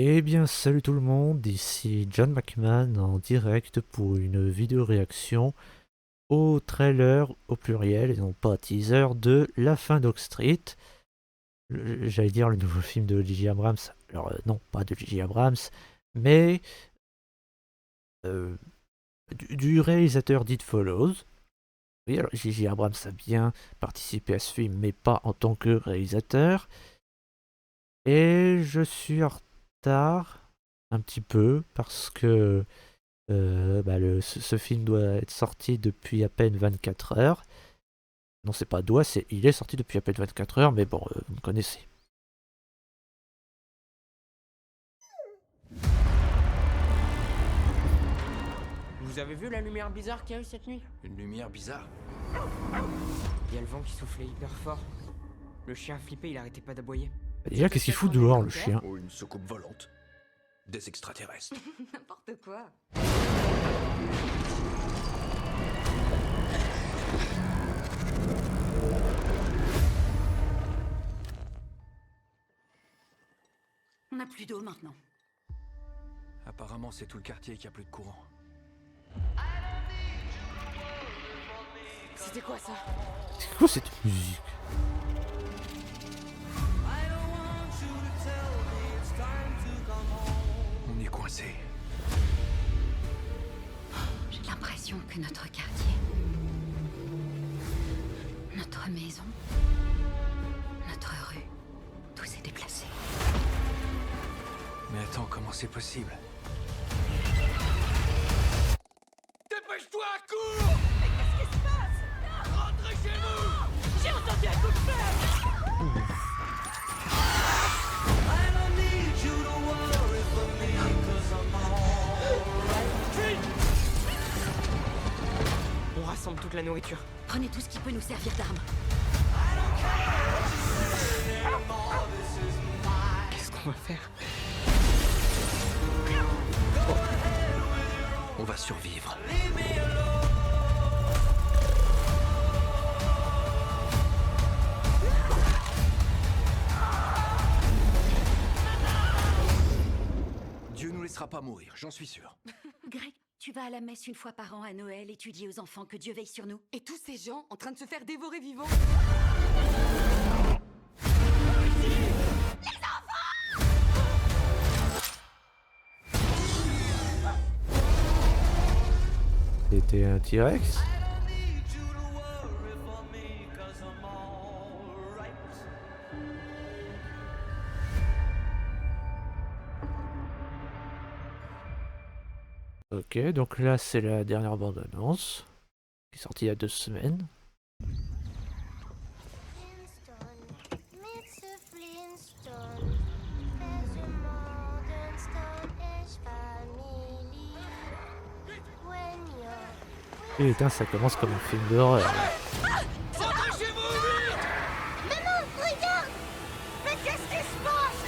Eh bien, salut tout le monde, ici John McMahon en direct pour une vidéo réaction au trailer au pluriel et non pas teaser de La fin d'Oak Street. J'allais dire le nouveau film de J.J. Abrams. Alors, non, pas de J.J. Abrams, mais euh, du réalisateur d'It Follows. Oui, alors J.J. Abrams a bien participé à ce film, mais pas en tant que réalisateur. Et je suis en retard un petit peu parce que ce film doit être sorti depuis à peine 24 heures. Non, c'est pas doit, c'est il est sorti depuis à peine 24 heures, mais bon, vous me connaissez. Vous avez vu la lumière bizarre qu'il y a eu cette nuit? Une lumière bizarre. Il y a le vent qui soufflait hyper fort. Le chien flippé, il arrêtait pas d'aboyer. Déjà, qu'est-ce qu'il fout dehors, le chien? Ou une soucoupe volante. Des extraterrestres. N'importe quoi. On n'a plus d'eau maintenant. Apparemment, c'est tout le quartier qui a plus de courant. C'était quoi ça? C'est quoi cette musique? On est coincé. J'ai l'impression que notre quartier, notre maison, notre rue, tout s'est déplacé. Mais attends, comment c'est possible? Dépêche-toi, cours! Mais qu'est-ce qui se passe? Rentrez chez vous! J'ai entendu un coup de feu! On rassemble toute la nourriture. Prenez tout ce qui peut nous servir d'arme. Qu'est-ce qu'on va faire? On va survivre. Dieu nous laissera pas mourir, j'en suis sûr. Greg, tu vas à la messe une fois par an à Noël et tu dis aux enfants que Dieu veille sur nous. Et tous ces gens en train de se faire dévorer vivants. C'était un T-Rex? Ok, donc là c'est la dernière bande-annonce, qui est sortie il y a 2 semaines. Flintstone, Mr. Flintstone, there's a modern Stone-Age family. When you're Et putain, ça commence comme un film d'horreur. Rentrez chez vous, vite! Maman, regarde! Mais qu'est-ce qui se passe?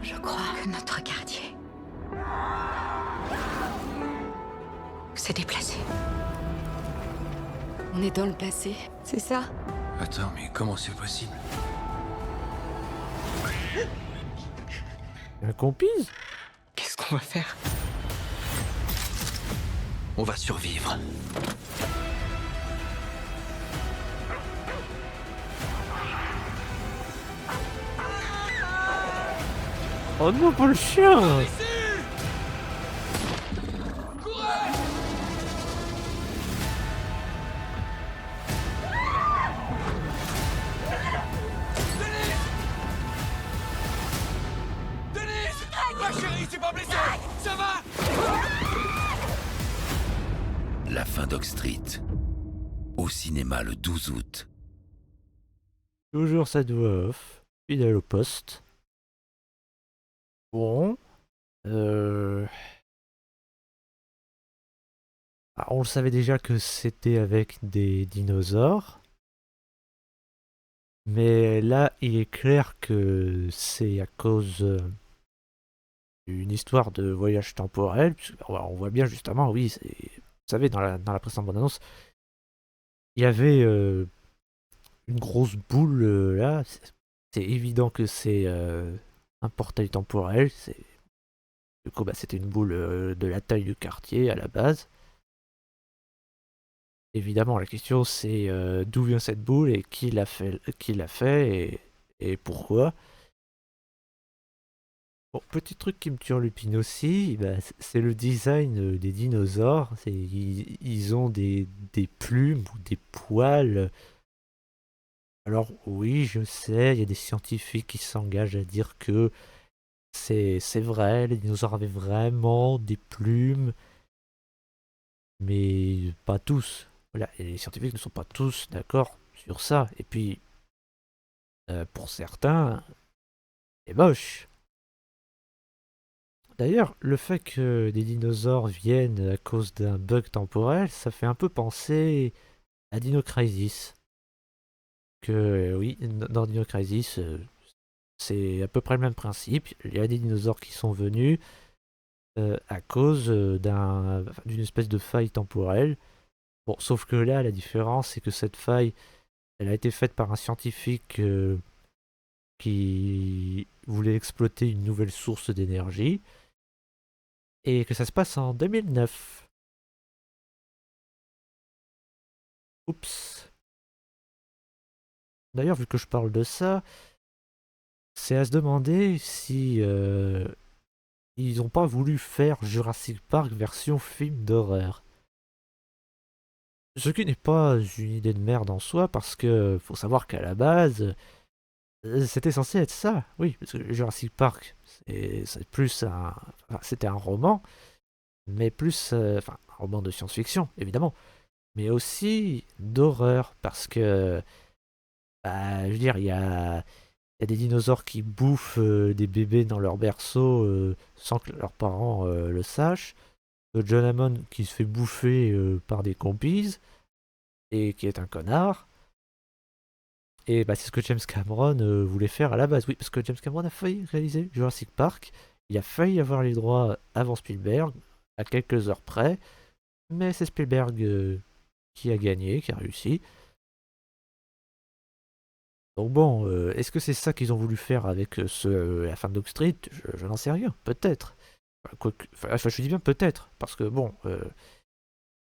Je crois que notre quartier s'est déplacé. On est dans le passé, c'est ça? Attends, mais comment c'est possible? Un compise? Qu'est-ce qu'on va faire? On va survivre. Oh non, pas le chien! Denise! Ma chérie, t'es pas blessée? Ça va? La fin d'Oak Street. Au cinéma le 12 août. Toujours sa voix off, fidèle au poste. Bon, on le savait déjà que c'était avec des dinosaures. Mais là, il est clair que c'est à cause d'une histoire de voyage temporel. On voit bien justement, oui, vous savez, dans la précédente bande-annonce, Il y avait une grosse boule là. C'est évident que c'est un portail temporel. Du coup, bah, c'était une boule de la taille du quartier à la base. Évidemment, la question c'est d'où vient cette boule et qui l'a fait et pourquoi. Bon, petit truc qui me turlupine aussi, bah, c'est le design des dinosaures. Ils ont des plumes ou des poils. Alors oui, je sais, il y a des scientifiques qui s'engagent à dire que c'est vrai, les dinosaures avaient vraiment des plumes, mais pas tous. Voilà, et les scientifiques ne sont pas tous d'accord sur ça. Et puis, pour certains, c'est moche. D'ailleurs, le fait que des dinosaures viennent à cause d'un bug temporel, ça fait un peu penser à Dino Crisis. Que oui, dans Dino Crisis, c'est à peu près le même principe. Il y a des dinosaures qui sont venus à cause d'une espèce de faille temporelle. Bon, sauf que là, la différence, c'est que cette faille, elle a été faite par un scientifique qui voulait exploiter une nouvelle source d'énergie et que ça se passe en 2009. Oups. D'ailleurs, vu que je parle de ça, c'est à se demander si ils n'ont pas voulu faire Jurassic Park version film d'horreur. Ce qui n'est pas une idée de merde en soi, parce que faut savoir qu'à la base, c'était censé être ça. Oui, parce que Jurassic Park, c'est plus un, enfin, c'était un roman, mais plus, enfin, un roman de science-fiction, évidemment, mais aussi d'horreur, parce que, bah, je veux dire, il y a des dinosaures qui bouffent des bébés dans leur berceau sans que leurs parents le sachent. John Hammond qui se fait bouffer par des compises et qui est un connard. Et bah, c'est ce que James Cameron voulait faire à la base. Oui, parce que James Cameron a failli réaliser Jurassic Park. Il a failli avoir les droits avant Spielberg, à quelques heures près. Mais c'est Spielberg qui a gagné, qui a réussi. Donc bon, est-ce que c'est ça qu'ils ont voulu faire avec la fin de Dog Street? Je n'en sais rien, peut-être. Enfin, je dis bien peut-être, parce que bon,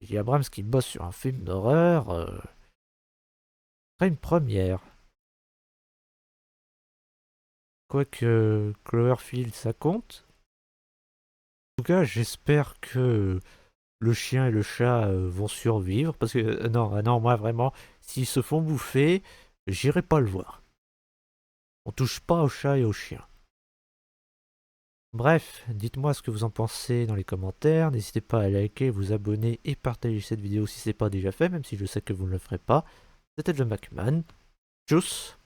J. Abrams qui bosse sur un film d'horreur, serait une première. Quoique Cloverfield, ça compte. En tout cas, j'espère que le chien et le chat vont survivre, parce que non, non, moi vraiment, s'ils se font bouffer, j'irai pas le voir. On touche pas au chat et au chien. Bref, dites-moi ce que vous en pensez dans les commentaires. N'hésitez pas à liker, vous abonner et partager cette vidéo si ce n'est pas déjà fait, même si je sais que vous ne le ferez pas. C'était John McMahon. Tchuss!